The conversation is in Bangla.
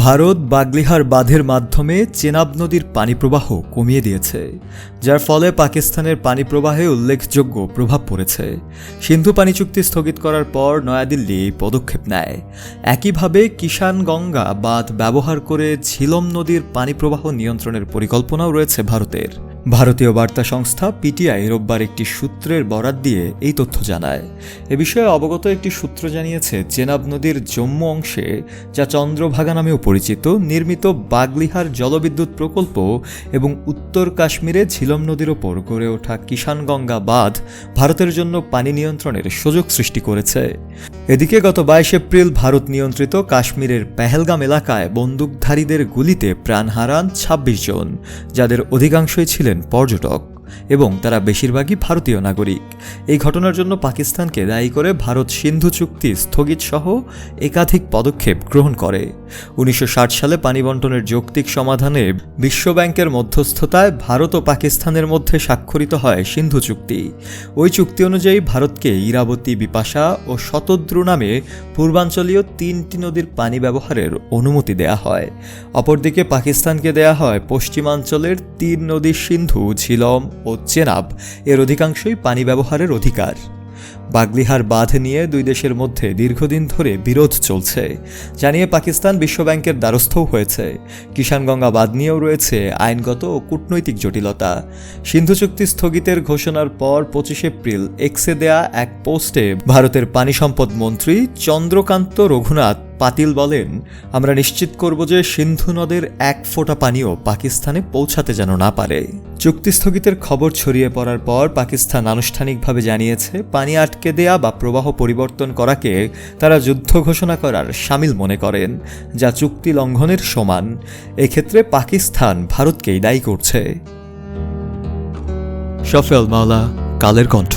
ভারত বাগলিহার বাঁধের মাধ্যমে চেনাব নদীর পানি প্রবাহ কমিয়ে দিয়েছে, যার ফলে পাকিস্তানের পানি প্রবাহে উল্লেখযোগ্য প্রভাব পড়েছে। সিন্ধু পানি চুক্তি স্থগিত করার পর নয়াদিল্লি এই পদক্ষেপ নেয়। একইভাবে কিষানগঙ্গা বাঁধ ব্যবহার করে ঝিলম নদীর পানি প্রবাহ নিয়ন্ত্রণের পরিকল্পনাও রয়েছে ভারতের। ভারতীয় বার্তা সংস্থা পিটিআই রোববার একটি সূত্রের বরাত দিয়ে এই তথ্য জানায়। এ বিষয়ে অবগত একটি সূত্র জানিয়েছে, চেনাব নদীর জম্মু অংশে, যা চন্দ্রভাগা নামেও পরিচিত, নির্মিত বাগলিহার জলবিদ্যুৎ প্রকল্প এবং উত্তর কাশ্মীরে ঝিলম নদীর ওপর গড়ে ওঠা কিষানগঙ্গা বাঁধ ভারতের জন্য পানি নিয়ন্ত্রণের সুযোগ সৃষ্টি করেছে। এদিকে গত 22 এপ্রিল ভারত নিয়ন্ত্রিত কাশ্মীরের পেহেলগাম এলাকায় বন্দুকধারীদের গুলিতে প্রাণ হারান 26 জন, যাদের অধিকাংশই ছিলেন পর্যটক এবং তারা বেশিরভাগই ভারতীয় নাগরিক। এই ঘটনার জন্য পাকিস্তানকে দায়ী করে ভারত সিন্ধু চুক্তি স্থগিত সহ একাধিক পদক্ষেপ গ্রহণ করে। 1960 সালে পানি বণ্টনের যৌক্তিক সমাধানে বিশ্বব্যাংকের মধ্যস্থতায় ভারত ও পাকিস্তানের মধ্যে স্বাক্ষরিত হয় সিন্ধু চুক্তি। ওই চুক্তি অনুযায়ী ভারতকে ইরাবতী, বিপাশা ও শতদ্রু নামে পূর্বাঞ্চলীয় 3টি নদীর পানি ব্যবহারের অনুমতি দেয়া হয়। অপরদিকে পাকিস্তানকে দেয়া হয় পশ্চিমাঞ্চলের 3 নদী সিন্ধু, ঝিলম ও চেনাব এর অধিকাংশই পানি ব্যবহারের অধিকার। বাগলিহার বাঁধ নিয়ে দুই দেশের মধ্যে দীর্ঘদিন ধরে বিরোধ চলছে, জানিয়ে পাকিস্তান বিশ্বব্যাংকের দ্বারস্থও হয়েছে। কিষানগঙ্গা বাঁধ নিয়েও রয়েছে আইনগত ও কূটনৈতিক জটিলতা। সিন্ধু চুক্তি স্থগিতের ঘোষণার পর 25 এপ্রিল এক্সে দেয়া এক পোস্টে ভারতের পানি সম্পদ মন্ত্রী চন্দ্রকান্ত রঘুনাথ পাতিল বলেন, আমরা নিশ্চিত করব যে সিন্ধু নদের এক ফোঁটা পানিও পাকিস্তানে পৌঁছাতে যেন না পারে। চুক্তি স্থগিতের খবর ছড়িয়ে পড়ার পর পাকিস্তান আনুষ্ঠানিকভাবে জানিয়েছে, পানি আটকে দেয়া বা প্রবাহ পরিবর্তন করাকে তারা যুদ্ধ ঘোষণা করার শামিল মনে করেন, যা চুক্তি লঙ্ঘনের সমান। এক্ষেত্রে পাকিস্তান ভারতকেই দায়ী করছে। শফেল মাওলা, কালের কণ্ঠ।